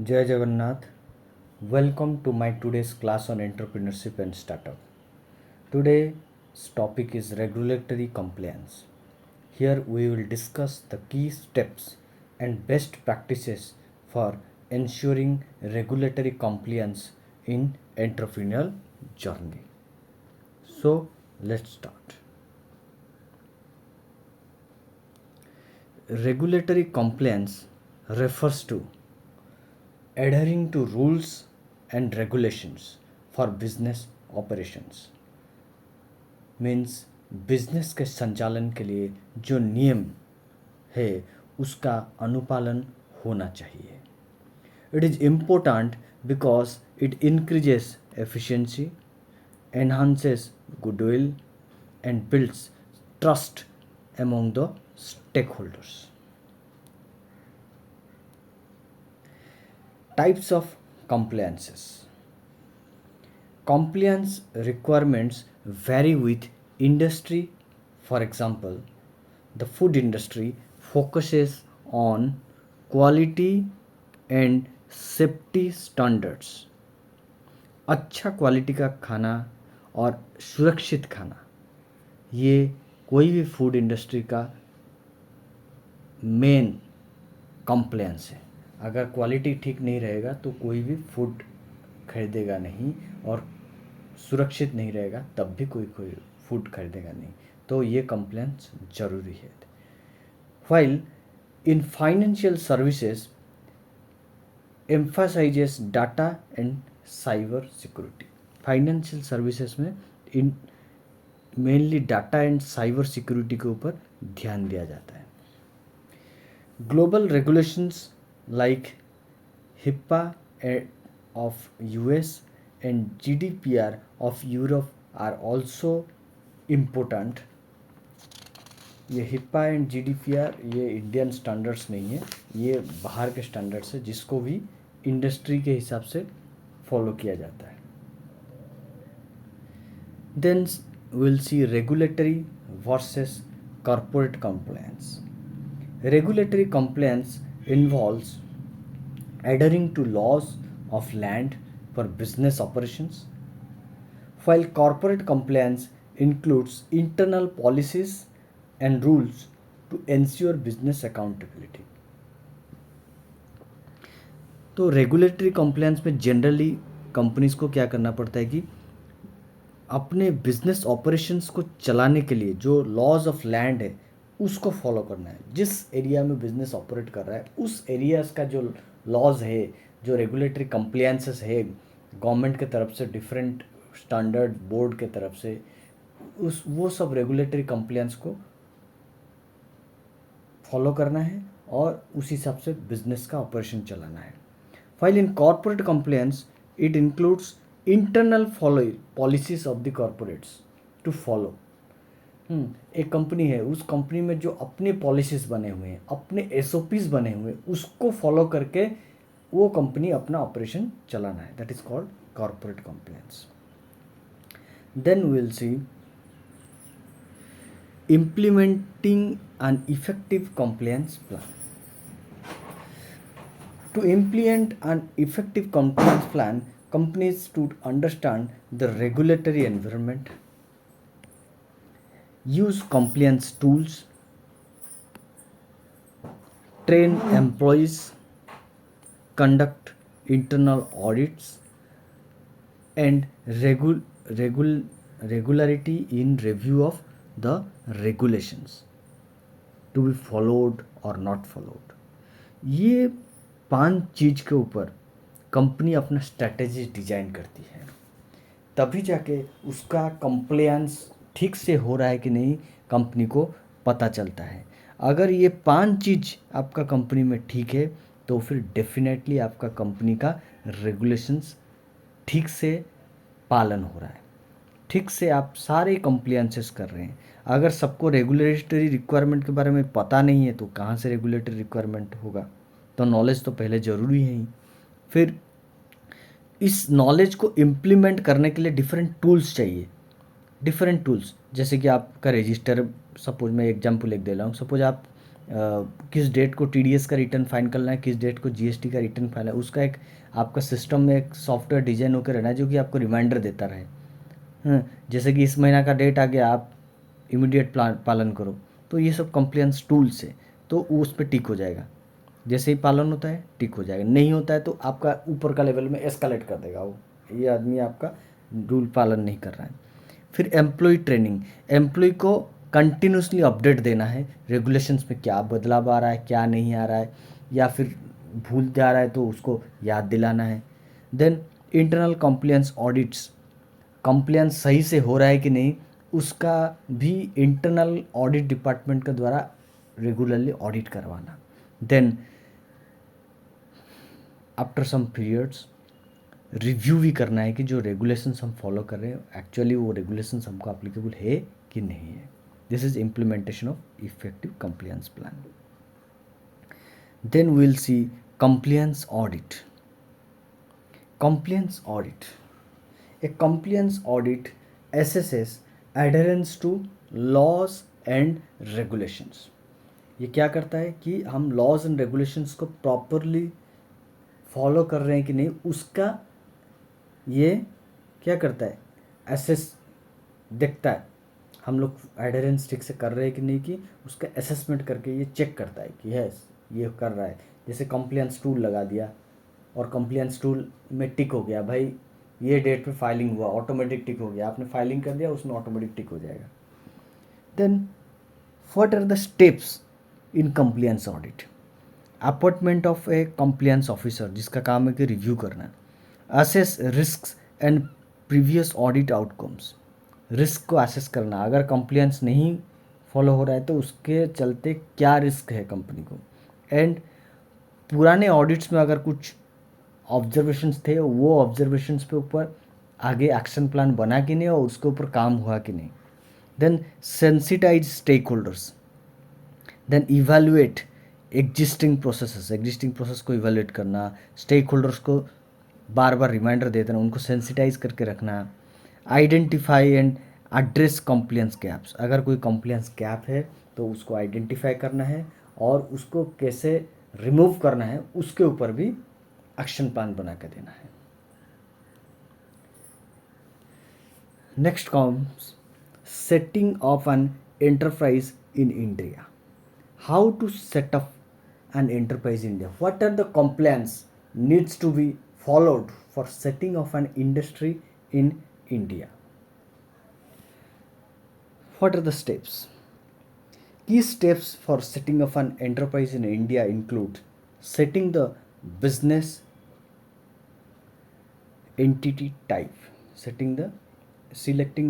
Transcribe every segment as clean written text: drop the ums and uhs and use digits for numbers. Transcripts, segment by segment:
Jai Jagannath. Welcome to my today's class on entrepreneurship and startup. Today's topic is regulatory compliance. Here we will discuss the key steps and best practices for ensuring regulatory compliance in entrepreneurial journey. So let's start. Regulatory compliance refers to adhering to rules and regulations for business operations. Means business के संचालन के लिए जो नियम है उसका अनुपालन होना चाहिए. It is important because it increases efficiency, enhances goodwill and builds trust among the stakeholders. Types of compliances. Compliance requirements vary with industry. For example, the food industry focuses on quality and safety standards. अच्छा quality का खाना और सुरक्षित खाना, ये कोई भी food industry का मेन कॉम्प्लायंस है. अगर क्वालिटी ठीक नहीं रहेगा तो कोई भी फूड खरीदेगा नहीं, और सुरक्षित नहीं रहेगा तब भी कोई फूड खरीदेगा नहीं. तो ये कॉम्प्लायंस ज़रूरी है. While in financial services emphasises data and cyber security. Financial services में इन mainly data and cyber security के ऊपर ध्यान दिया जाता है. Global regulations like HIPAA of US and GDPR of Europe are also important. ये हिप्पा एंड जीडीपीआर ये इंडियन स्टैंडर्ड्स नहीं है, ये बाहर के स्टैंडर्ड्स है जिसको भी इंडस्ट्री के हिसाब से फॉलो किया जाता है. Then we'll see regulatory versus corporate compliance. Regulatory compliance involves adhering to laws of land for business operations, while corporate compliance includes internal policies and rules to ensure business accountability. तो regulatory compliance में generally companies को क्या करना पड़ता है कि अपने business operations को चलाने के लिए जो लॉज ऑफ लैंड है उसको फॉलो करना है. जिस एरिया में बिजनेस ऑपरेट कर रहा है उस एरियाज़ का जो लॉज है, जो रेगुलेटरी कंप्लायंसेस है गवर्नमेंट के तरफ से, डिफरेंट स्टैंडर्ड बोर्ड के तरफ से, वो सब रेगुलेटरी कंप्लायंस को फॉलो करना है और उस हिसाब से बिजनेस का ऑपरेशन चलाना है. File in corporate compliance it includes internal policies of the corporates to follow. एक कंपनी है, उस कंपनी में जो अपने पॉलिसीज बने हुए हैं, अपने एसओपीज बने हुए हैं, उसको फॉलो करके वो कंपनी अपना ऑपरेशन चलाना है. That is called corporate compliance. Then we will see implementing an effective compliance plan. To implement an effective compliance plan, companies should understand the regulatory environment, use compliance tools, train employees, conduct internal audits, and regularity in review of the regulations to be followed or not followed. ये 5 चीज़ के ऊपर company अपना strategy design करती है, तभी जाके उसका compliance ठीक से हो रहा है कि नहीं कंपनी को पता चलता है. अगर ये 5 चीज़ आपका कंपनी में ठीक है तो फिर डेफिनेटली आपका कंपनी का रेगुलेशंस ठीक से पालन हो रहा है, ठीक से आप सारे कंप्लायंसेस कर रहे हैं. अगर सबको रेगुलेटरी रिक्वायरमेंट के बारे में पता नहीं है तो कहाँ से रेगुलेटरी रिक्वायरमेंट होगा. तो नॉलेज तो पहले ज़रूरी है ही. फिर इस नॉलेज को इम्प्लीमेंट करने के लिए डिफरेंट टूल्स चाहिए. डिफरेंट टूल्स जैसे कि आपका रजिस्टर, सपोज मैं एग्जाम्पल एक दे रहा हूँ, सपोज आप किस डेट को टीडीएस का रिटर्न फाइल करना है, किस डेट को जीएसटी का रिटर्न फाइल है, उसका एक आपका सिस्टम में एक सॉफ्टवेयर डिजाइन होकर रहना है जो कि आपको रिमाइंडर देता रहे। जैसे कि इस महीना का डेट आ गया, आप इमीडिएट पालन करो। तो ये सब कंप्लायंस टूल्स है, तो वो उस पर टिक हो जाएगा। जैसे ही पालन होता है टिक हो जाएगा, नहीं होता है तो आपका ऊपर का लेवल में एस्केलेट कर देगा वो, ये आदमी आपका रूल पालन नहीं कर रहा है। फिर एम्प्लॉय ट्रेनिंग, एम्प्लॉय को कंटिन्यूसली अपडेट देना है, रेगुलेशंस में क्या बदलाव आ रहा है, क्या नहीं आ रहा है, या फिर भूल जा रहा है तो उसको याद दिलाना है। Then internal compliance audits, compliance सही से हो रहा है कि नहीं उसका भी इंटरनल ऑडिट डिपार्टमेंट के द्वारा रेगुलरली ऑडिट करवाना। Then after some periods review भी करना है कि जो रेगुलेशंस हम फॉलो कर रहे हैं एक्चुअली वो रेगुलेशंस हमको अप्लीकेबल है कि नहीं है। This is implementation of effective compliance plan. Then we will see compliance audit. Compliance audit. A compliance audit assesses adherence to laws and regulations. ये क्या करता है कि हम लॉज एंड रेगुलेशंस को प्रॉपरली फॉलो कर रहे हैं कि नहीं उसका ये क्या करता है, एसेस देखता है हम लोग एडहेरेंस ठीक से कर रहे हैं कि नहीं, कि उसका असेसमेंट करके ये चेक करता है कि यस ये कर रहा है। जैसे कंप्लायंस टूल लगा दिया और कंप्लायंस टूल में टिक हो गया, भाई ये डेट पे फाइलिंग हुआ, ऑटोमेटिक टिक हो गया, आपने फाइलिंग कर दिया उसमें ऑटोमेटिक टिक हो जाएगा। Then what are the steps in compliance audit? Appointment of a compliance officer जिसका काम है कि रिव्यू करना, assess risks and previous audit outcomes, risk को असेस करना, अगर कंप्लायंस नहीं फॉलो हो रहा है तो उसके चलते क्या रिस्क है कंपनी को, एंड पुराने ऑडिट्स में अगर कुछ ऑब्जर्वेशंस थे वो ऑब्जर्वेशंस पे ऊपर आगे एक्शन प्लान बना कि नहीं और उसके ऊपर काम हुआ कि नहीं। Then sensitize stakeholders, then evaluate existing processes, existing process को इवेल्युएट करना, स्टेक होल्डर्स को बार बार रिमाइंडर देते रहना, उनको सेंसिटाइज करके रखना, identify and address compliance gaps, अगर कोई कंप्लायंस गैप है तो उसको आइडेंटिफाई करना है और उसको कैसे रिमूव करना है उसके ऊपर भी एक्शन प्लान बना के देना है। Next comes setting of an enterprise in India. How to set up an enterprise in India? What are the compliance needs to be followed for setting of an industry in India? What are the steps? Key steps for setting up an enterprise in India include setting the business entity type, selecting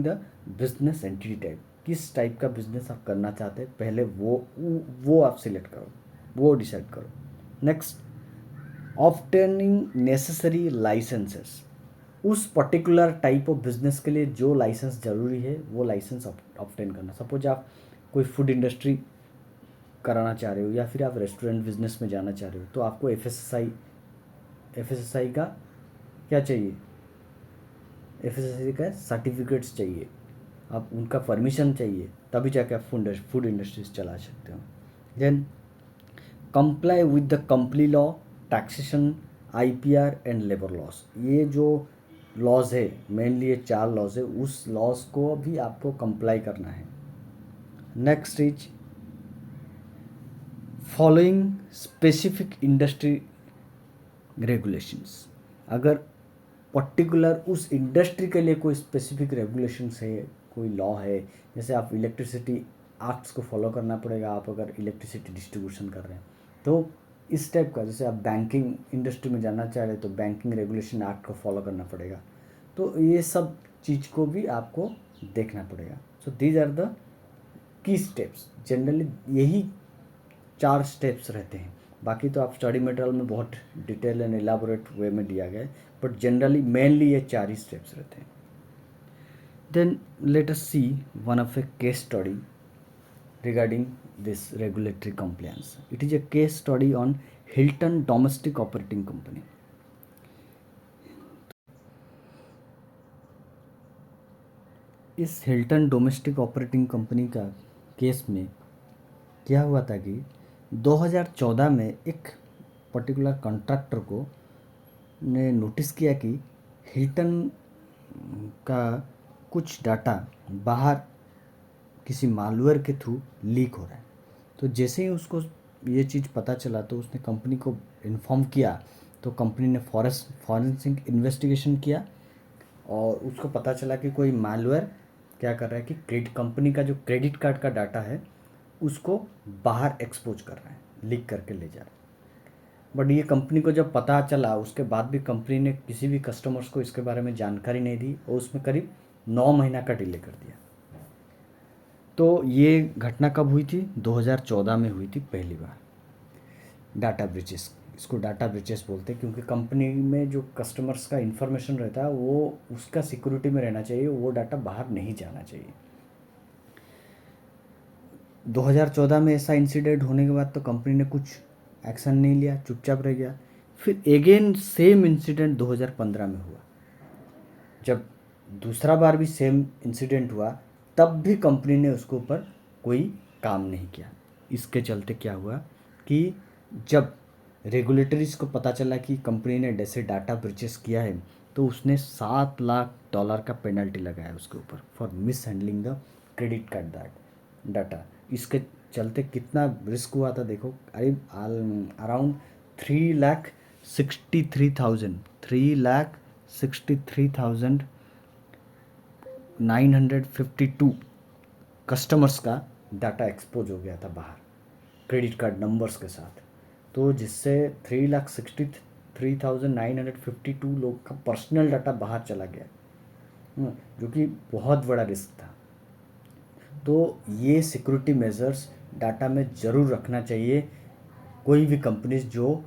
the business entity type, किस type का business आप करना चाहते हैं पहले वो आप select करो, वो डिसाइड करो। नेक्स्ट, ऑब्टेनिंग नेसेसरी लाइसेंसेस, उस पर्टिकुलर टाइप ऑफ बिजनेस के लिए जो लाइसेंस ज़रूरी है वो लाइसेंस ऑब्टेन करना। सपोज आप कोई फूड इंडस्ट्री कराना चाह रहे हो या फिर आप रेस्टोरेंट बिजनेस में जाना चाह रहे हो तो आपको एफएसएसआई का क्या चाहिए, एफएसएसआई का सर्टिफिकेट्स चाहिए, आप उनका परमिशन चाहिए, तभी जाके आप फूड इंडस्ट्रीज चला सकते हो। Then comply with the company law, taxation, IPR and labour laws, ये जो लॉज है मेनली ये 4 लॉज है, उस लॉज को भी आपको कंप्लाई करना है। Next is following specific industry regulations, अगर पर्टिकुलर उस इंडस्ट्री के लिए कोई स्पेसिफिक रेगुलेशंस है, कोई लॉ है, जैसे आप इलेक्ट्रिसिटी एक्ट्स को फॉलो करना पड़ेगा आप अगर इलेक्ट्रिसिटी डिस्ट्रीब्यूशन कर रहे हैं तो इस टाइप का, जैसे आप बैंकिंग इंडस्ट्री में जाना चाह रहे हैं तो बैंकिंग रेगुलेशन एक्ट को फॉलो करना पड़ेगा, तो ये सब चीज़ को भी आपको देखना पड़ेगा। So these are the key steps, generally यही 4 स्टेप्स रहते हैं, बाकी तो आप स्टडी मटेरियल में बहुत डिटेल एंड एलाबोरेट वे में दिया गया है, बट जनरली मेनली ये 4 ही स्टेप्स रहते हैं। Then let us see one of a case study regarding this regulatory compliance. It is a case study on Hilton Domestic Operating Company. इस हिल्टन डोमेस्टिक ऑपरेटिंग कंपनी का case में क्या हुआ था कि 2014 में एक पर्टिकुलर कॉन्ट्रैक्टर को ने नोटिस किया कि हिल्टन का कुछ डाटा बाहर किसी मालवेयर के थ्रू लीक हो रहा है। तो जैसे ही उसको ये चीज़ पता चला तो उसने कंपनी को इन्फॉर्म किया। तो कंपनी ने फॉरेंसिक इन्वेस्टिगेशन किया और उसको पता चला कि कोई मालवेयर क्या कर रहा है कि क्रेडिट कंपनी का जो क्रेडिट कार्ड का डाटा है उसको बाहर एक्सपोज कर रहा है, लीक करके ले जा रहा है। बट ये कंपनी को जब पता चला उसके बाद भी कंपनी ने किसी भी कस्टमर्स को इसके बारे में जानकारी नहीं दी और उसमें करीब 9 महीना का डिले कर दिया। तो ये घटना कब हुई थी? 2014 में हुई थी पहली बार। डाटा ब्रीचेस, इसको डाटा ब्रीचेस बोलते हैं क्योंकि कंपनी में जो कस्टमर्स का इन्फॉर्मेशन रहता है वो उसका सिक्योरिटी में रहना चाहिए, वो डाटा बाहर नहीं जाना चाहिए। 2014 में ऐसा इंसिडेंट होने के बाद तो कंपनी ने कुछ एक्शन नहीं लिया, चुपचाप रह गया। फिर अगेन सेम इंसिडेंट 2015 में हुआ। जब दूसरा बार भी सेम इंसिडेंट हुआ तब भी कंपनी ने उसके ऊपर कोई काम नहीं किया। इसके चलते क्या हुआ कि जब रेगुलेटरीज को पता चला कि कंपनी ने जैसे डाटा परचेस किया है तो उसने $7 लाख का पेनल्टी लगाया उसके ऊपर for miss handling the credit card data. इसके चलते कितना रिस्क हुआ था देखो, अराउंड 3,63,952 कस्टमर्स का डाटा एक्सपोज हो गया था बाहर क्रेडिट कार्ड नंबर्स के साथ। तो जिससे 3,63,952 लोग का पर्सनल डाटा बाहर चला गया, जो कि बहुत बड़ा रिस्क था। तो ये सिक्योरिटी मेजर्स डाटा में ज़रूर रखना चाहिए कोई भी कंपनीज जो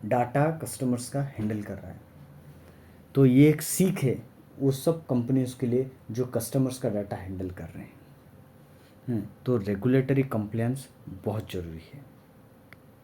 डाटा कस्टमर्स का हैंडल कर रहा है। तो ये एक सीख है वो सब कंपनीज के लिए जो कस्टमर्स का डाटा हैंडल कर रहे हैं। तो रेगुलेटरी कंप्लायंस बहुत ज़रूरी है।